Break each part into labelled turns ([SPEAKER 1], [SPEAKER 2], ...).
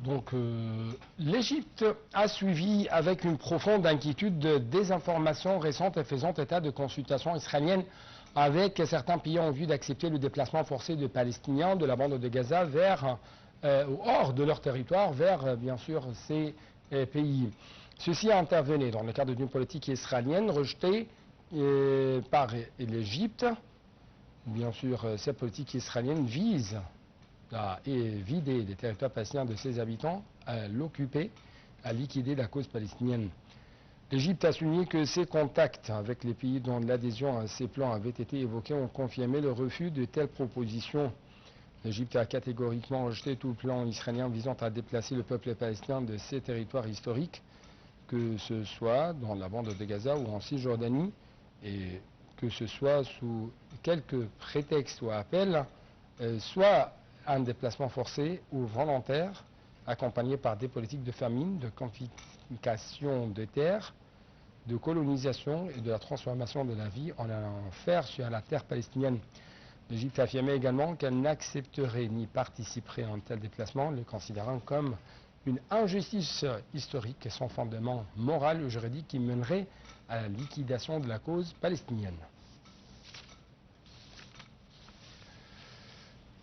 [SPEAKER 1] Donc, l'Égypte a suivi avec une profonde inquiétude des informations récentes et faisant état de consultations israéliennes avec certains pays en vue d'accepter le déplacement forcé de Palestiniens de la bande de Gaza vers, hors de leur territoire, vers, bien sûr, ces pays. Ceci a intervenu dans le cadre d'une politique israélienne rejetée par l'Égypte. Bien sûr, cette politique israélienne vise à vider les territoires palestiniens de ses habitants, à l'occuper, à liquider la cause palestinienne. L'Égypte a souligné que ses contacts avec les pays dont l'adhésion à ces plans avait été évoquée ont confirmé le refus de telles propositions. L'Égypte a catégoriquement rejeté tout plan israélien visant à déplacer le peuple palestinien de ses territoires historiques, que ce soit dans la bande de Gaza ou en Cisjordanie, et que ce soit sous quelque prétexte ou appel, soit un déplacement forcé ou volontaire, accompagné par des politiques de famine, de confiscation de terres, de colonisation et de la transformation de la vie en un enfer sur la terre palestinienne. L'Égypte affirmait également qu'elle n'accepterait ni participerait à un tel déplacement, le considérant comme une injustice historique et sans fondement moral ou juridique qui mènerait à la liquidation de la cause palestinienne.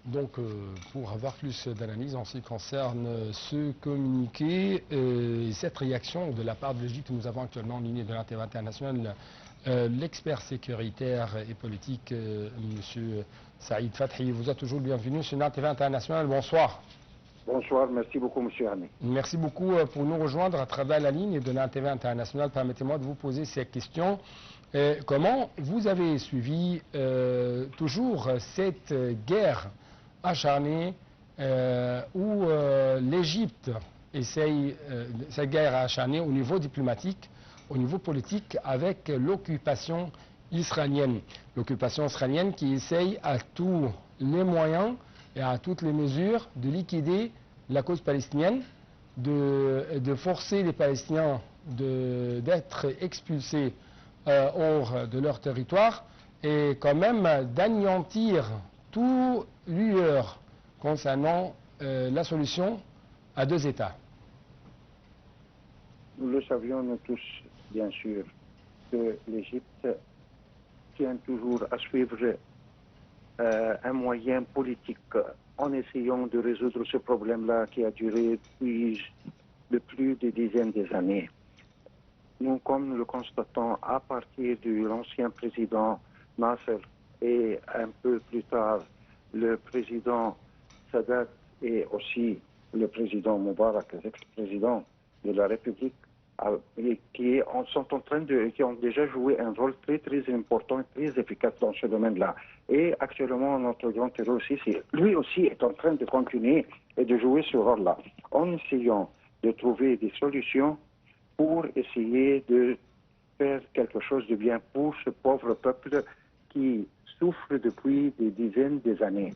[SPEAKER 1] Donc, pour avoir plus d'analyse en ce qui concerne ce communiqué et cette réaction de la part de l'Égypte, nous avons actuellement en ligne de l'ATV international l'expert sécuritaire et politique, M. Saïd Fathi. Vous êtes toujours le bienvenu sur l'ATV international. Bonsoir.
[SPEAKER 2] Bonsoir, merci beaucoup, M. Ami.
[SPEAKER 1] Merci beaucoup pour nous rejoindre à travers la ligne de l'ATV international. Permettez-moi de vous poser ces questions. Comment vous avez suivi toujours cette guerre acharnée où l'Égypte essaye cette guerre acharnée au niveau diplomatique, au niveau politique, avec l'occupation israélienne. L'occupation israélienne qui essaye à tous les moyens et à toutes les mesures de liquider la cause palestinienne, de forcer les Palestiniens d'être expulsés hors de leur territoire et quand même d'anéantir tout lueur concernant la solution à deux États.
[SPEAKER 2] Nous le savions nous tous, bien sûr, que l'Égypte tient toujours à suivre un moyen politique en essayant de résoudre ce problème-là qui a duré de plus de dizaines d'années. Nous, comme nous le constatons à partir de l'ancien président Nasser et un peu plus tard le président Sadat et aussi le président Moubarak, l'ex-président de la République, qui ont déjà joué un rôle très important et très efficace dans ce domaine-là. Et actuellement, notre grand héros aussi, lui aussi est en train de continuer et de jouer ce rôle-là, en essayant de trouver des solutions pour essayer de faire quelque chose de bien pour ce pauvre peuple qui souffre depuis des dizaines d'années.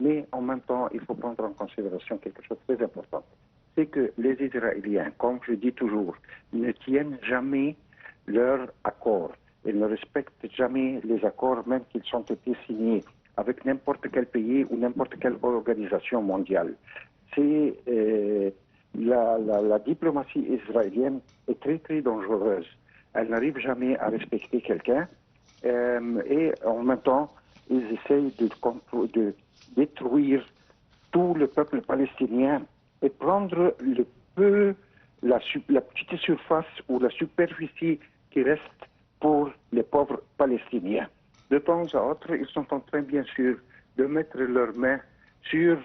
[SPEAKER 2] Mais en même temps, il faut prendre en considération quelque chose de très important. C'est que les Israéliens, comme je dis toujours, ne tiennent jamais leurs accords. Ils ne respectent jamais les accords, même qu'ils ont été signés avec n'importe quel pays ou n'importe quelle organisation mondiale. La diplomatie israélienne est très très dangereuse. Elle n'arrive jamais à respecter quelqu'un et en même temps, ils essayent de détruire tout le peuple palestinien et prendre la petite surface ou la superficie qui reste pour les pauvres Palestiniens. De temps à autre, ils sont en train, bien sûr, de mettre leurs mains sur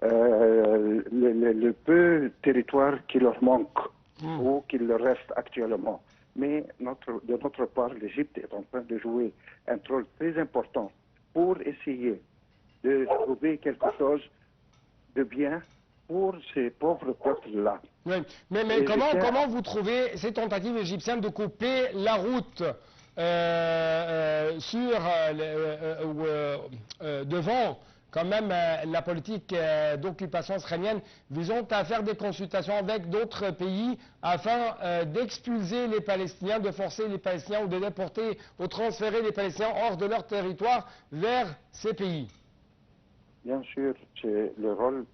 [SPEAKER 2] le peu de territoire qui leur manque ou qui leur reste actuellement. Mais de notre part, l'Égypte est en train de jouer un rôle très important pour essayer de trouver quelque chose de bien pour ces pauvres peuples-là.
[SPEAKER 1] Oui. Mais comment vous trouvez ces tentatives égyptiennes de couper la route devant quand même la politique d'occupation israélienne visant à faire des consultations avec d'autres pays afin d'expulser les Palestiniens, de forcer les Palestiniens ou de déporter ou transférer les Palestiniens hors de leur territoire vers ces pays?
[SPEAKER 2] Bien sûr, c'est le rôle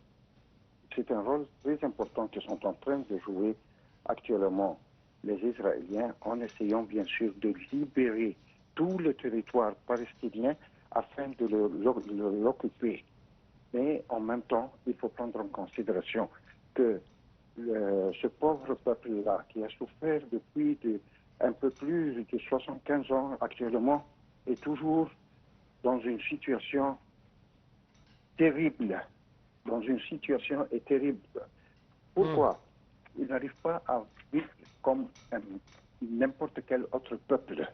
[SPEAKER 2] c'est un rôle très important que sont en train de jouer actuellement les Israéliens en essayant bien sûr de libérer tout le territoire palestinien afin de l'occuper. Mais en même temps, il faut prendre en considération que ce pauvre peuple-là, qui a souffert depuis un peu plus de 75 ans actuellement, est toujours dans une situation terrible. Dans une situation terrible. Pourquoi? Ils n'arrivent pas à vivre comme n'importe quel autre peuple.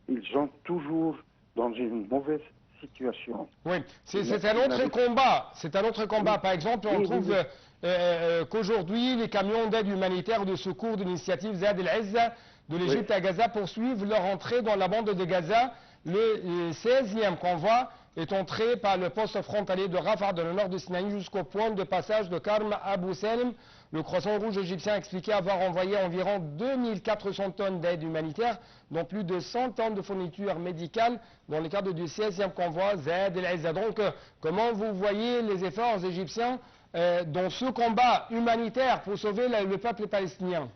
[SPEAKER 2] Ils sont toujours dans une mauvaise situation.
[SPEAKER 1] Oui, c'est un autre combat. C'est un autre combat. Par exemple, on trouve qu'aujourd'hui, les camions d'aide humanitaire de secours de l'initiative Zad el-Izza de l'Égypte à Gaza poursuivent leur entrée dans la bande de Gaza. Le 16e convoi est entré par le poste frontalier de Rafah dans le nord de Sinaï jusqu'au point de passage de Karm Abu Salim. Le Croissant Rouge égyptien a expliqué avoir envoyé environ 2400 tonnes d'aide humanitaire, dont plus de 100 tonnes de fournitures médicales dans le cadre du 16e convoi Zad el-Izza. Donc, comment vous voyez les efforts égyptiens dans ce combat humanitaire pour sauver le peuple palestinien?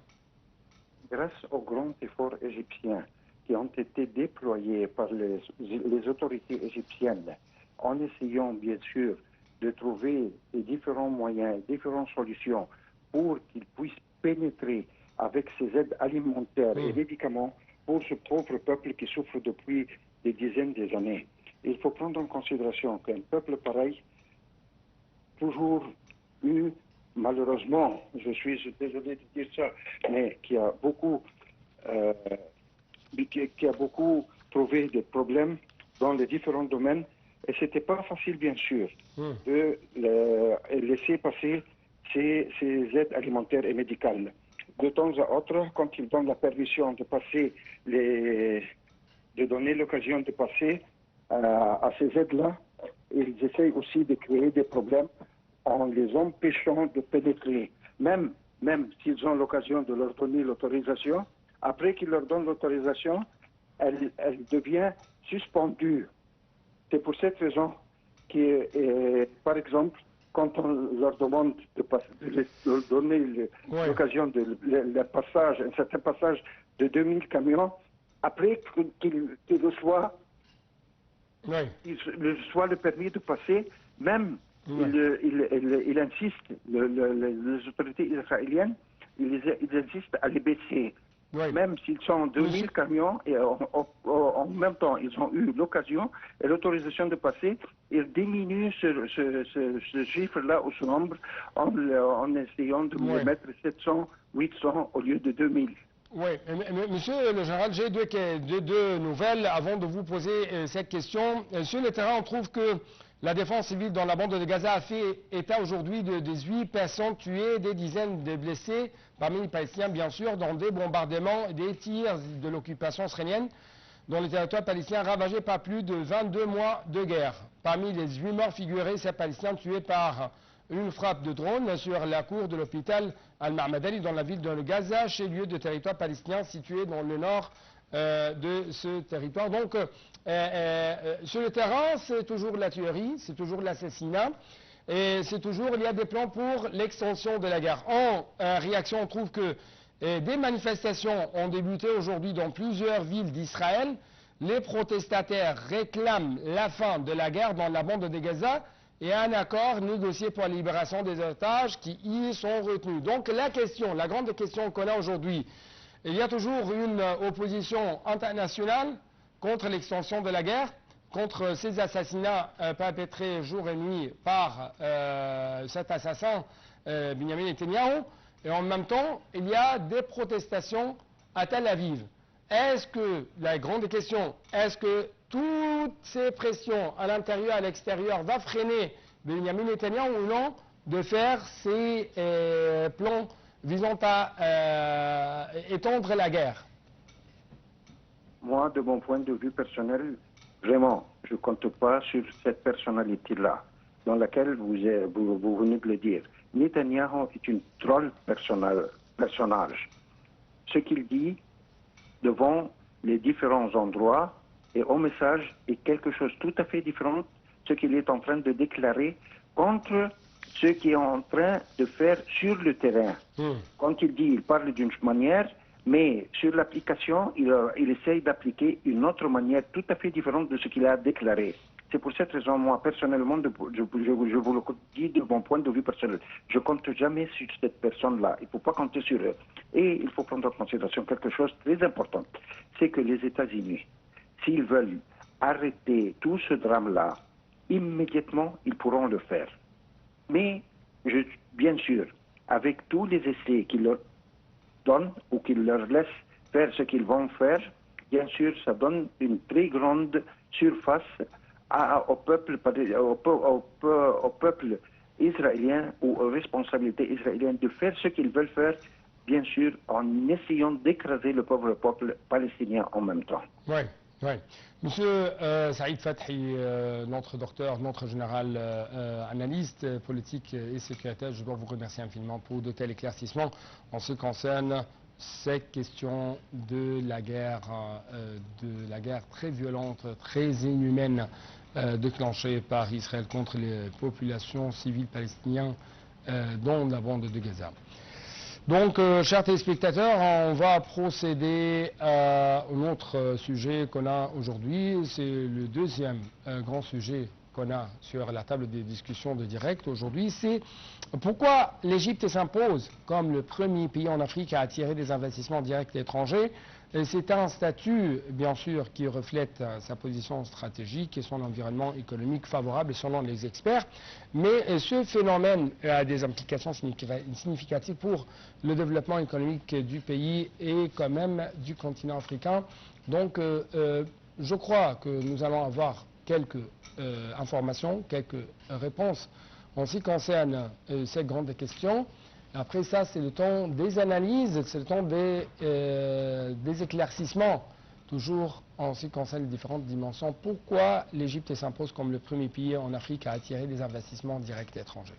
[SPEAKER 2] Grâce aux grands efforts égyptiens qui ont été déployés par les autorités égyptiennes, en essayant bien sûr de trouver les différents moyens, différentes solutions pour qu'ils puissent pénétrer avec ces aides alimentaires et médicaments pour ce pauvre peuple qui souffre depuis des dizaines d'années. Il faut prendre en considération qu'un peuple pareil, toujours eu, malheureusement, je suis désolé de dire ça, mais qui a beaucoup trouvé des problèmes dans les différents domaines. Et ce n'était pas facile, bien sûr, de laisser passer ces aides alimentaires et médicales. De temps à autre, quand ils donnent la permission de passer de donner l'occasion de passer à ces aides-là, ils essayent aussi de créer des problèmes en les empêchant de pénétrer. Même s'ils ont l'occasion de leur donner l'autorisation, après qu'ils leur donnent l'autorisation, elle devient suspendue. C'est pour cette raison que, par exemple, quand on leur demande de donner l'occasion de un certain passage de 2000 camions, après qu'ils reçoivent le permis de passer, même il insiste, les autorités israéliennes, ils insistent à les baisser. Même s'ils sont 2000 camions, et en même temps, ils ont eu l'occasion et l'autorisation de passer, ils diminuent ce chiffre-là ou ce nombre en essayant de mettre 700, 800 au lieu de 2000.
[SPEAKER 1] Oui, monsieur le général, j'ai deux nouvelles avant de vous poser cette question. Sur le terrain, on trouve que la défense civile dans la bande de Gaza a fait état aujourd'hui de 18 personnes tuées, des dizaines de blessés, parmi les Palestiniens bien sûr, dans des bombardements et des tirs de l'occupation israélienne dans le territoire palestinien ravagé par plus de 22 mois de guerre. Parmi les 8 morts figurés, ces Palestiniens tués par une frappe de drone sur la cour de l'hôpital Al-Ma'madani dans la ville de Gaza, chez lieu de territoire palestinien situé dans le nord de ce territoire. Donc, sur le terrain, c'est toujours la tuerie, c'est toujours l'assassinat, et c'est toujours, il y a des plans pour l'extension de la guerre. En réaction, on trouve que des manifestations ont débuté aujourd'hui dans plusieurs villes d'Israël. Les protestataires réclament la fin de la guerre dans la bande de Gaza et un accord négocié pour la libération des otages qui y sont retenus. Donc la grande question qu'on a aujourd'hui, il y a toujours une opposition internationale contre l'extension de la guerre, contre ces assassinats perpétrés jour et nuit par cet assassin Benjamin Netanyahu. Et en même temps, il y a des protestations à Tel Aviv. La grande question, est-ce que toutes ces pressions à l'intérieur et à l'extérieur va freiner Benjamin Netanyahu ou non de faire ces plans visant à étendre la guerre?
[SPEAKER 2] Moi, de mon point de vue personnel, vraiment, je ne compte pas sur cette personnalité-là, dans laquelle vous venez de le dire. Netanyahu est une drôle personnage. Ce qu'il dit devant les différents endroits et au message est quelque chose de tout à fait différent de ce qu'il est en train de déclarer contre ce qu'il est en train de faire sur le terrain. Quand il parle d'une manière, mais sur l'application, il essaye d'appliquer une autre manière tout à fait différente de ce qu'il a déclaré. C'est pour cette raison, moi, personnellement, je vous le dis de mon point de vue personnel, je ne compte jamais sur cette personne-là. Il ne faut pas compter sur eux. Et il faut prendre en considération quelque chose de très important. C'est que les États-Unis, s'ils veulent arrêter tout ce drame-là, immédiatement, ils pourront le faire. Mais, bien sûr, avec tous les essais qu'ils leur donnent ou qu'ils leur laissent faire ce qu'ils vont faire, bien sûr, ça donne une très grande surface au peuple israélien ou aux responsabilités israéliennes de faire ce qu'ils veulent faire, bien sûr, en essayant d'écraser le pauvre peuple palestinien en même temps.
[SPEAKER 1] Oui, oui. Monsieur Saïd Fathi, notre docteur, notre général analyste politique et sécuritaire, je dois vous remercier infiniment pour de tels éclaircissements en ce qui concerne ces questions de la guerre très violente, très inhumaine déclenchée par Israël contre les populations civiles palestiniennes dans la bande de Gaza. Donc, chers téléspectateurs, on va procéder à un autre sujet qu'on a aujourd'hui. C'est le deuxième grand sujet qu'on a sur la table des discussions de direct aujourd'hui. C'est pourquoi l'Égypte s'impose comme le premier pays en Afrique à attirer des investissements directs étrangers. C'est un statut, bien sûr, qui reflète sa position stratégique et son environnement économique favorable selon les experts. Mais ce phénomène a des implications significatives pour le développement économique du pays et quand même du continent africain. Donc, je crois que nous allons avoir quelques informations, quelques réponses en ce qui concerne ces grandes questions. Après ça, c'est le temps des analyses, c'est le temps des éclaircissements, toujours en ce qui concerne les différentes dimensions. Pourquoi l'Égypte s'impose comme le premier pays en Afrique à attirer des investissements directs étrangers?